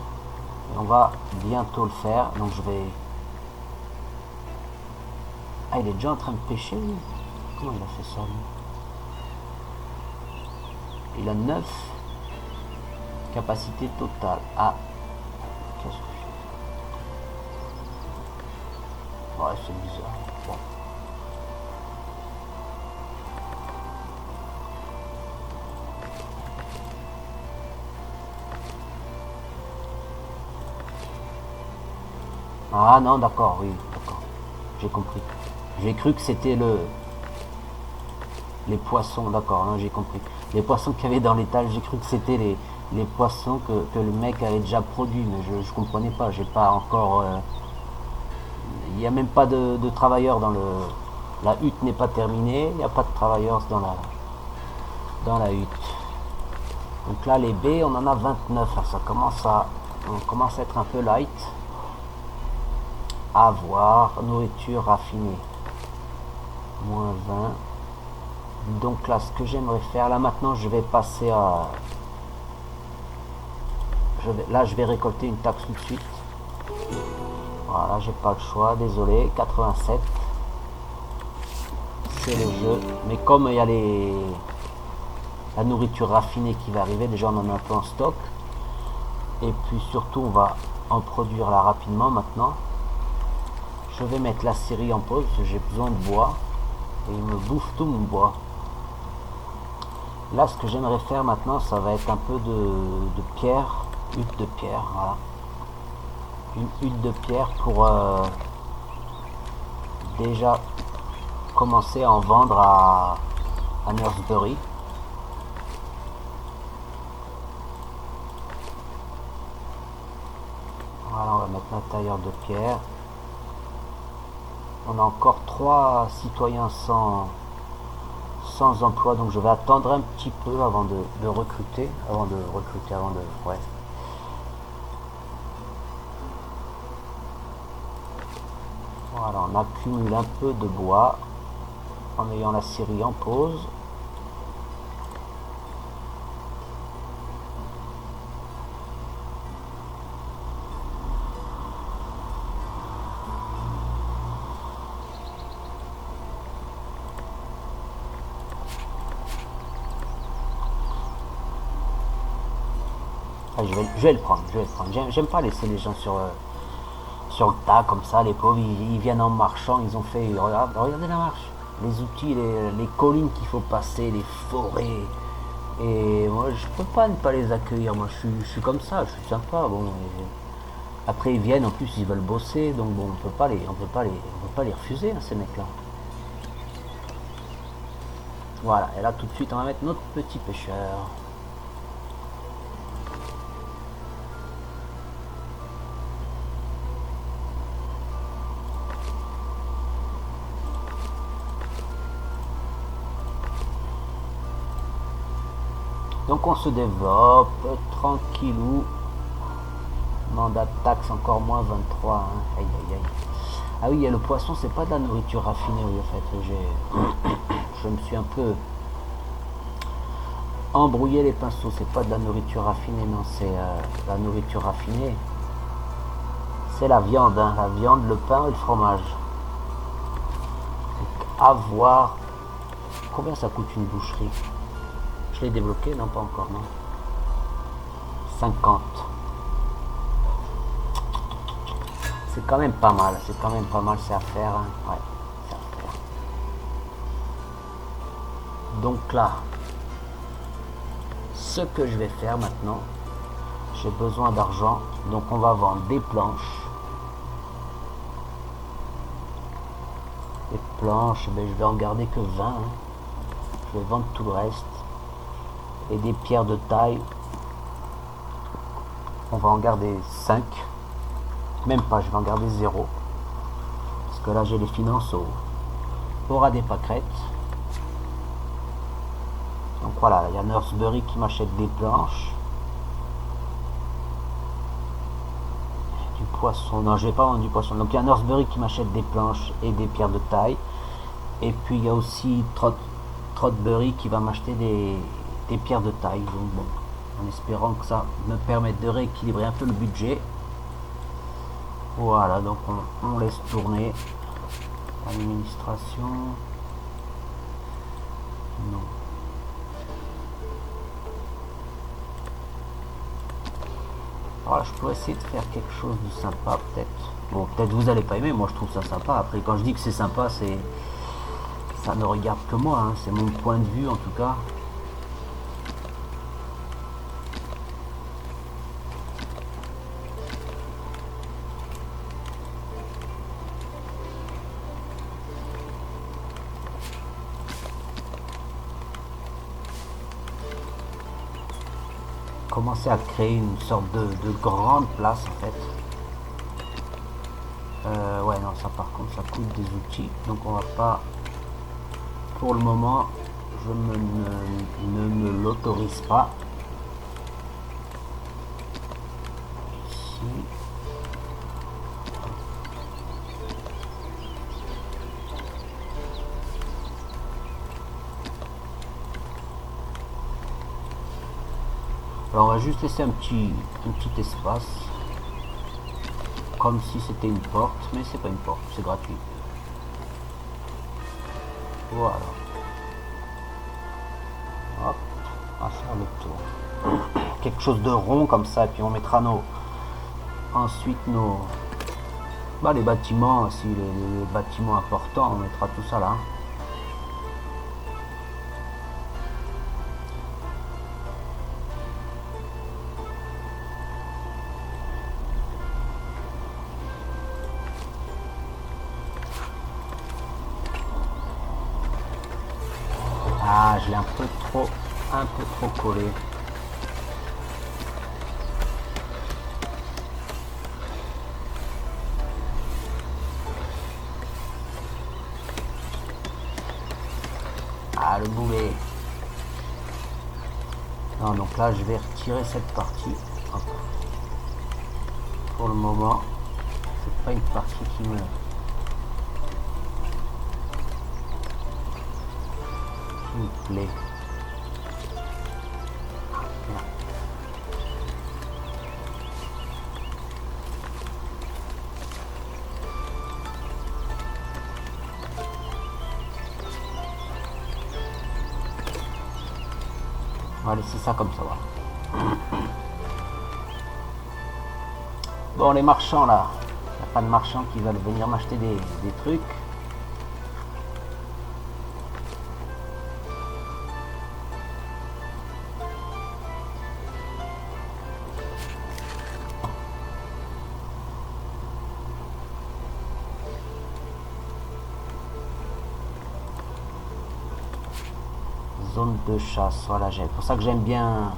Et on va bientôt le faire. Donc je vais... Ah, il est déjà en train de pêcher, lui. Comment il a fait ça, lui? Il a 9 capacité totale. Ah, qu'est-ce que je fais? Ouais, c'est bizarre. Bon. Ah non, d'accord, oui, d'accord. J'ai compris. J'ai cru que c'était les poissons, d'accord, non, j'ai compris. Les poissons qu'il y avait dans l'étal, j'ai cru que c'était les poissons que le mec avait déjà produits, mais je comprenais pas, j'ai pas encore... il n'y a même pas de travailleurs dans le... La hutte n'est pas terminée, il n'y a pas de travailleurs dans la hutte. Donc là, les baies, on en a 29, là, ça commence à On commence à être un peu light. À voir. Nourriture raffinée. Moins 20. Donc là, ce que j'aimerais faire, là maintenant, je vais passer à... Là, je vais récolter une taxe tout de suite. Voilà, j'ai pas le choix, désolé. 87. C'est le jeu. Mais comme il y a la nourriture raffinée qui va arriver, déjà on en a un peu en stock. Et puis surtout, on va en produire là rapidement maintenant. Je vais mettre la série en pause, j'ai besoin de bois. Et il me bouffe tout mon bois. Là, ce que j'aimerais faire maintenant, ça va être un peu de pierre. Hutte de pierre, voilà. Une hutte de pierre pour déjà commencer à en vendre à Nursebury. Voilà, on va mettre un tailleur de pierre. On a encore 3 citoyens sans emploi, donc je vais attendre un petit peu avant de recruter. Ouais. Voilà, on accumule un peu de bois en ayant la série en pause. Ah, je vais le prendre, J'aime pas laisser les gens sur le tas comme ça, les pauvres, ils viennent en marchant, ils ont fait, regardez la marche, les outils, les collines qu'il faut passer, les forêts, et moi je peux pas ne pas les accueillir, moi je suis comme ça, je suis sympa, bon, après ils viennent, en plus ils veulent bosser, donc bon, on peut pas les refuser, hein, ces mecs là. Voilà, et là tout de suite on va mettre notre petit pêcheur. Donc on se développe tranquillou. Mandat de taxe encore moins 23. Hein. Aïe aïe aïe. Ah oui, il y a le poisson, c'est pas de la nourriture raffinée, oui, en fait. Je me suis un peu embrouillé les pinceaux. C'est pas de la nourriture raffinée, non, c'est la nourriture raffinée. C'est la viande, hein. La viande, le pain et le fromage. Donc, à voir combien ça coûte une boucherie. Je l'ai débloqué, non pas encore, non. 50. C'est quand même pas mal, c'est à faire. Hein. Ouais, c'est à faire. Donc là, ce que je vais faire maintenant, j'ai besoin d'argent, donc on va vendre des planches. Des planches, ben, je vais en garder que 20. Hein. Je vais vendre tout le reste. Et des pierres de taille, on va en garder 5. Même pas, je vais en garder 0. Parce que là j'ai les finances aura des pâquerettes. Donc voilà, il y a Nursebury qui m'achète des planches. Du poisson, non je vais pas vendre du poisson. Donc il y a Nursebury qui m'achète des planches et des pierres de taille. Et puis il y a aussi Trotbury qui va m'acheter des pierres de taille. Donc bon, en espérant que ça me permette de rééquilibrer un peu le budget. Voilà, donc on laisse tourner. Administration. Non. Voilà, je pourrais essayer de faire quelque chose de sympa peut-être. Bon, peut-être vous allez pas aimer, moi je trouve ça sympa. Après, quand je dis que c'est sympa, ça ne regarde que moi, hein. C'est mon point de vue en tout cas. Commencer à créer une sorte de grande place en fait. Ouais non, ça par contre ça coûte des outils, donc on va pas pour le moment, je ne me l'autorise pas. Alors on va juste laisser un petit espace, comme si c'était une porte, mais c'est pas une porte, c'est gratuit. Voilà. Hop, on va faire le tour. Quelque chose de rond comme ça, et puis on mettra ensuite les bâtiments, aussi les bâtiments importants, on mettra tout ça là. Ah, je l'ai un peu trop collé. Ah, le boulet. Non, donc là, je vais retirer cette partie. Hop. Pour le moment, c'est pas une partie qui me plaît. On va laisser ça comme ça, voilà. Bon, les marchands là, il n'y a pas de marchands qui veulent venir m'acheter des trucs. Zone de chasse, voilà, c'est pour ça que j'aime bien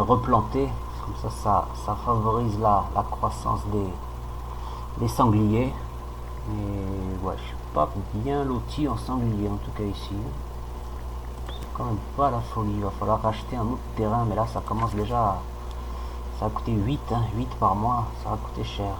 replanter, comme ça favorise la croissance des sangliers. Et ouais, je suis pas bien loti en sanglier en tout cas ici. C'est quand même pas la folie, il va falloir racheter un autre terrain, mais là ça commence déjà, ça a coûté 8 par mois, ça va coûter cher.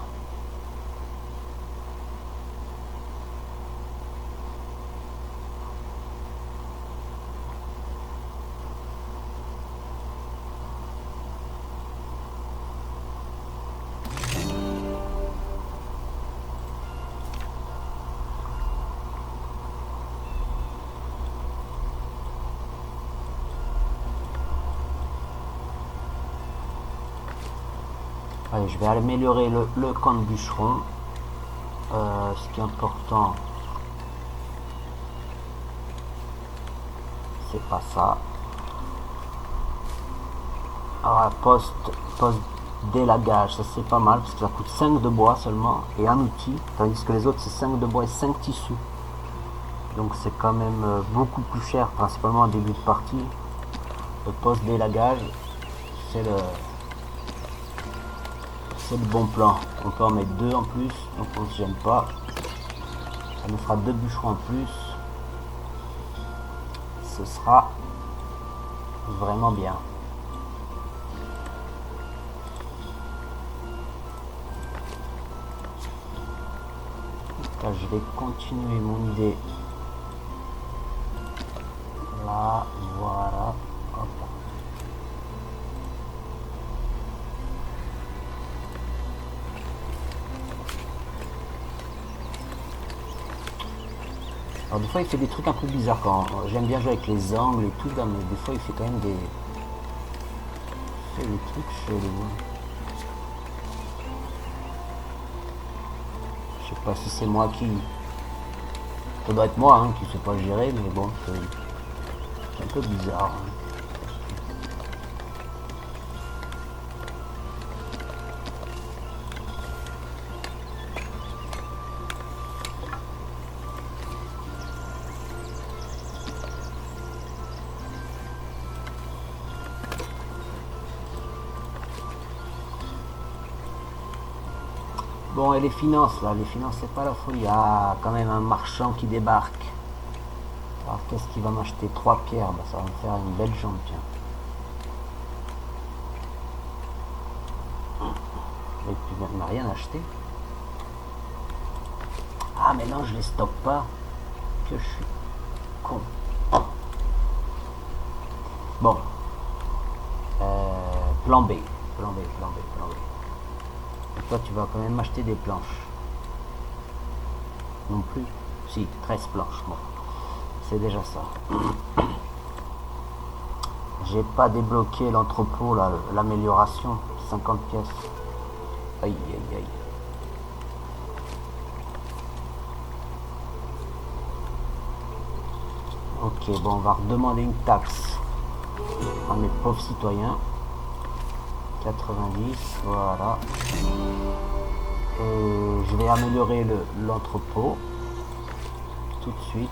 Allez, je vais améliorer le camp de bûcheron. Ce qui est important, c'est pas ça. Alors, poste d'élagage, ça c'est pas mal parce que ça coûte 5 de bois seulement et un outil, tandis que les autres c'est 5 de bois et 5 tissus. Donc c'est quand même beaucoup plus cher, principalement en début de partie. Le poste d'élagage, c'est le bon plan. On peut en mettre 2 en plus, donc on ne se gêne pas. Ça nous fera 2 bûcherons en plus. Ce sera vraiment bien. Là, je vais continuer mon idée. Là, voilà. Hop. Alors des fois il fait des trucs un peu bizarres quand j'aime bien jouer avec les angles et tout là, mais des fois il fait quand même des trucs chelous. Je sais pas si c'est moi qui, ça doit être moi qui sais pas gérer, mais bon c'est un peu bizarre. Bon, et les finances, là, c'est pas la folie. Ah, quand même un marchand qui débarque. Alors, qu'est-ce qu'il va m'acheter? 3 pierres, bah, ça va me faire une belle jambe, tiens. n'a rien acheté. Ah mais non, je les stocke pas. Que je suis con. Bon. Plan B. Plan B. Et toi, tu vas quand même acheter des planches. Non plus. Si, 13 planches. Bon. C'est déjà ça. J'ai pas débloqué l'entrepôt, là, l'amélioration. 50 pièces. Aïe, aïe, aïe. Ok, bon, on va redemander une taxe à mes pauvres citoyens. 90, voilà. Je vais améliorer l'entrepôt tout de suite.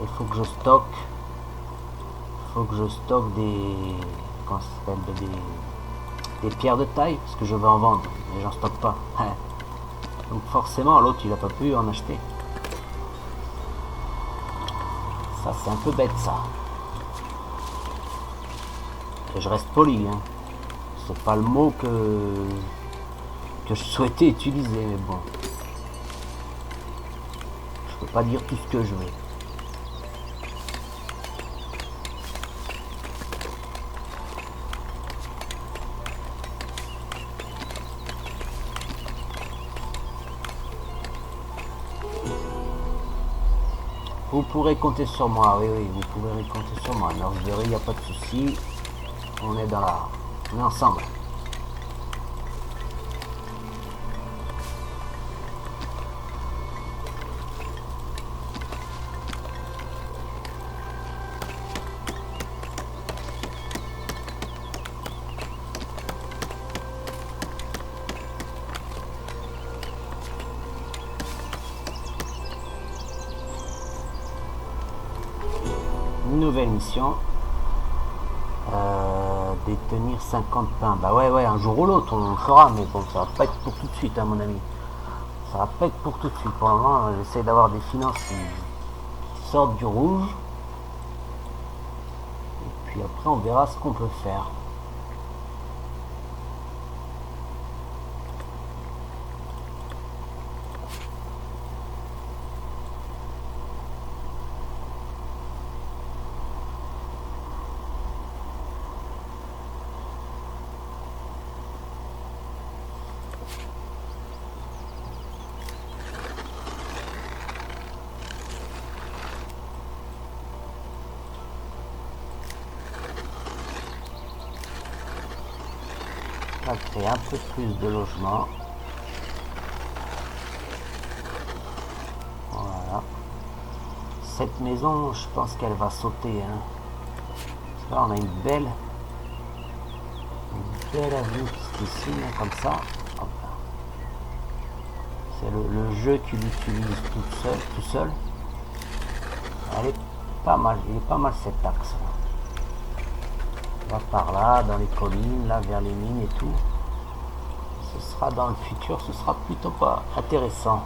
Il faut que je stocke. Des. Comment ça s'appelle, des pierres de taille, parce que je veux en vendre, mais j'en stocke pas. Donc forcément, l'autre il a pas pu en acheter. Ça c'est un peu bête ça. Et je reste poli, hein. C'est pas le mot que je souhaitais utiliser, mais bon. Je peux pas dire tout ce que je veux. Vous pourrez compter sur moi, oui, vous pourrez compter sur moi. Alors je verrai, il n'y a pas de souci. On est on est ensemble. Nouvelle mission, détenir 50 pains. Bah ouais, un jour ou l'autre on le fera, mais bon, ça va pas être pour tout de suite, hein, mon ami. Ça va pas être pour tout de suite. Pour le moment, j'essaie d'avoir des finances qui sortent du rouge, et puis après on verra ce qu'on peut faire. On va créer un peu plus de logements. Voilà. Cette maison, je pense qu'elle va sauter. Hein. Parce que là, on a une belle avenue ici, là, comme ça. C'est le jeu qui l'utilise tout seul. Elle est pas mal, il est pas mal cet axe. Là par là, dans les collines, là vers les mines et tout. Ce sera dans le futur, ce sera plutôt pas intéressant.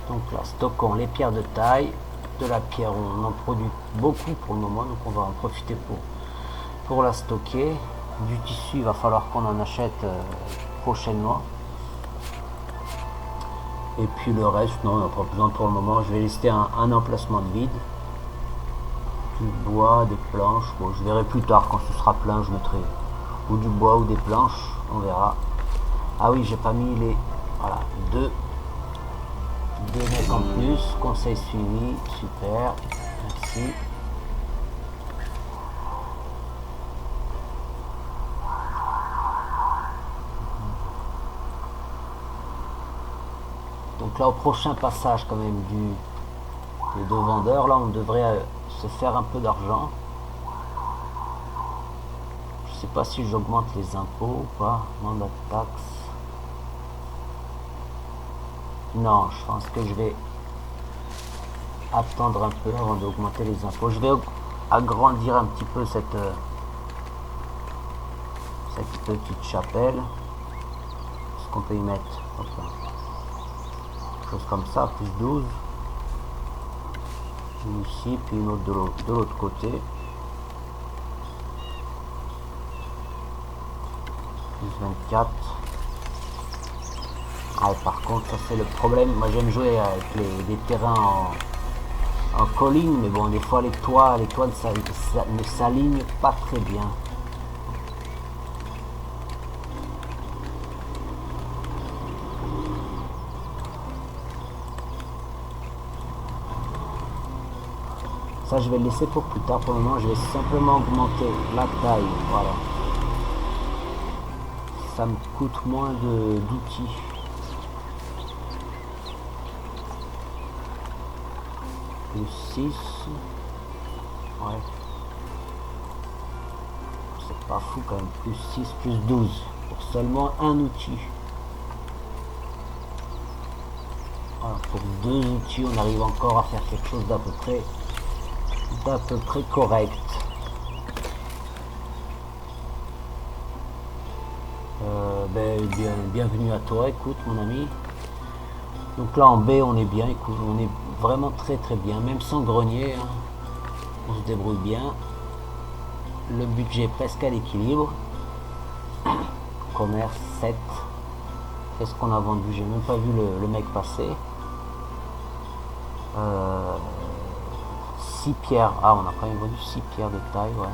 Donc là, stockons les pierres de taille. De la pierre, on en produit beaucoup pour le moment, donc on va en profiter pour la stocker. Du tissu, il va falloir qu'on en achète prochainement. Et puis le reste, non, on n'a pas besoin pour le moment. Je vais laisser un emplacement de vide. Du bois, des planches. Bon, je verrai plus tard quand ce sera plein, je mettrai ou du bois ou des planches, on verra. Ah oui, j'ai pas mis les... Voilà, deux mecs en plus. Conseil suivi, super, merci. Donc là, au prochain passage quand même des deux vendeurs, là on devrait se faire un peu d'argent. pas si j'augmente les impôts ou pas. Mandat de taxe. Non, je pense que je vais attendre un peu avant d'augmenter les impôts. Je vais agrandir un petit peu cette petite chapelle. Est-ce qu'on peut y mettre enfin, chose comme ça, plus 12. Une ici, puis une autre de l'autre côté. Plus 24. Ah, par contre, ça c'est le problème. Moi j'aime jouer avec des terrains en colline, mais bon, des fois les toits ne s'alignent pas très bien. Ça, je vais le laisser pour plus tard. Pour le moment, je vais simplement augmenter la taille. Voilà. Ça me coûte moins d'outils. Plus 6. Ouais. C'est pas fou quand même. Plus 6, plus 12. Pour seulement un outil. Voilà, pour 2 outils, on arrive encore à faire quelque chose d'à peu près correct. Bienvenue à toi, écoute mon ami. Donc là en B on est bien, écoute, on est vraiment très bien, même sans grenier, hein, on se débrouille bien. Le budget est presque à l'équilibre. Commerce 7. Qu'est-ce qu'on a vendu? J'ai même pas vu le mec passer. 6 pierres. Ah, on a quand même vendu 6 pierres de taille, ouais.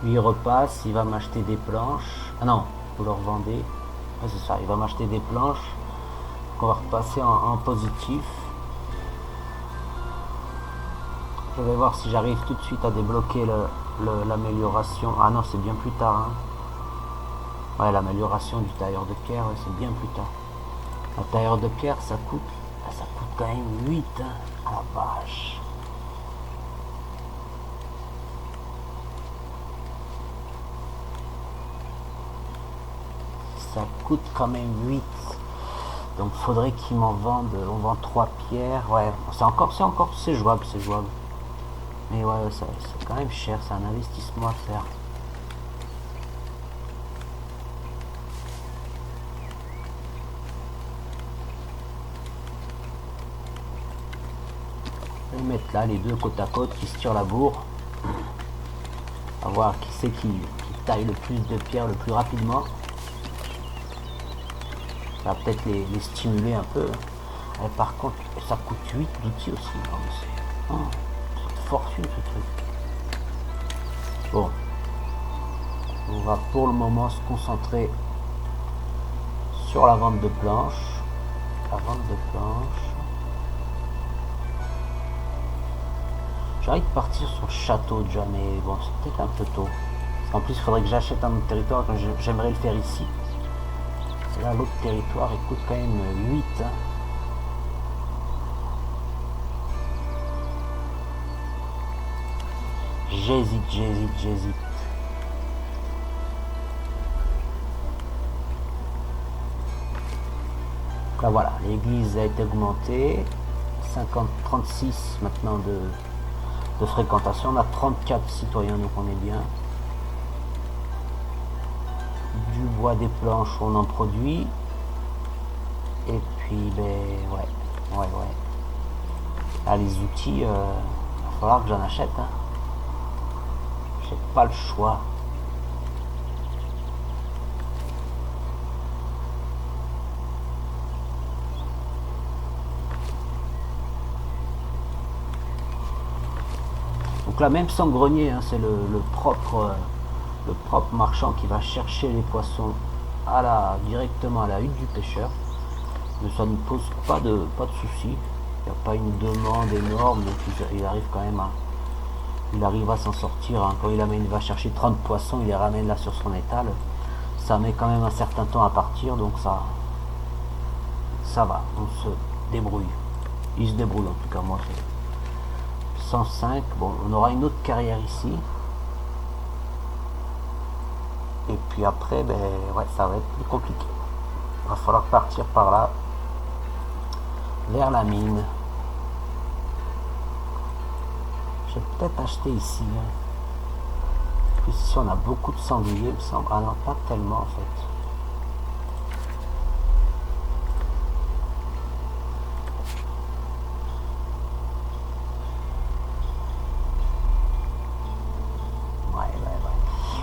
Lui il repasse, il va m'acheter des planches. Ah non, vous leur vendez. Ouais, c'est ça, il va m'acheter des planches. On va repasser en positif. Je vais voir si j'arrive tout de suite à débloquer l'amélioration. Ah non, c'est bien plus tard. Hein. Ouais, l'amélioration du tailleur de pierre, ouais, c'est bien plus tard. Un tailleur de pierre, ça coûte quand même 8. Hein. Ah la vache. Ça coûte quand même 8. Donc faudrait qu'ils m'en vendent. On vend 3 pierres. Ouais, c'est jouable, Mais ouais, c'est quand même cher, c'est un investissement à faire. Je vais mettre là les deux côte à côte qui se tirent la bourre. On va voir qui c'est qui taille le plus de pierres le plus rapidement. Ça va peut-être les stimuler un peu. Et par contre, ça coûte 8 d'outils aussi. C'est une fortune ce truc. Bon. On va pour le moment se concentrer sur la vente de planches. J'ai envie de partir sur le château déjà, mais bon, c'est peut-être un peu tôt. Parce qu'en plus, il faudrait que j'achète un autre territoire, j'aimerais le faire ici. Et là, l'autre territoire, il coûte quand même 8. Hein. J'hésite. Là, voilà, l'église a été augmentée. 36 maintenant de fréquentation. On a 34 citoyens, donc on est bien. Du bois, des planches, on en produit. Et puis, ouais. Là, les outils, il va falloir que j'en achète. Hein. J'ai pas le choix. Donc là, même sans grenier, hein, c'est le propre marchand qui va chercher les poissons directement à la hutte du pêcheur. Mais ça ne pose pas de soucis. Il n'y a pas une demande énorme, donc il arrive quand même à s'en sortir. Hein. Quand il va chercher 30 poissons, il les ramène là sur son étal. Ça met quand même un certain temps à partir, donc ça va, on se débrouille. Il se débrouille en tout cas, moi c'est 105. Bon, on aura une autre carrière ici. Et puis après, ben ouais, ça va être plus compliqué. Il va falloir partir par là, vers la mine. Je vais peut-être acheter ici. Puis ici, on a beaucoup de sangliers, il me semble. Ah non, pas tellement en fait.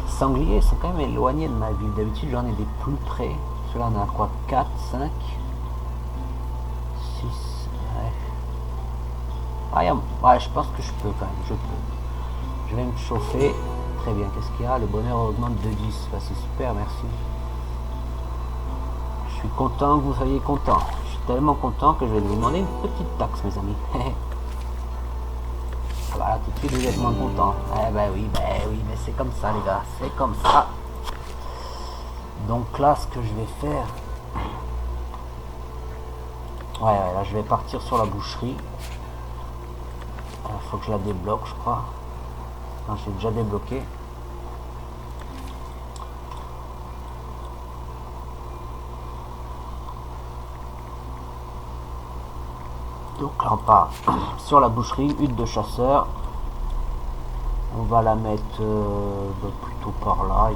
Sangliers sont quand même éloignés de ma ville. D'habitude, j'en ai des plus près. Cela on a quoi, 4, 5, 6. Ouais. Ouais, je pense que je peux quand même. Je peux. Je vais me chauffer. Très bien. Qu'est-ce qu'il y a? Le bonheur augmente de 10. Bah, c'est super, merci. Je suis content que vous soyez content. Je suis tellement content que je vais vous demander une petite taxe, mes amis. Voilà, tout de suite vous êtes moins content. Eh ben oui, mais c'est comme ça les gars, c'est comme ça. Donc là, ce que je vais faire... Ouais, là je vais partir sur la boucherie. Il faut que je la débloque, je crois. Non, je l'ai déjà débloqué. Donc là on part sur la boucherie, hutte de chasseur. On va la mettre plutôt par là,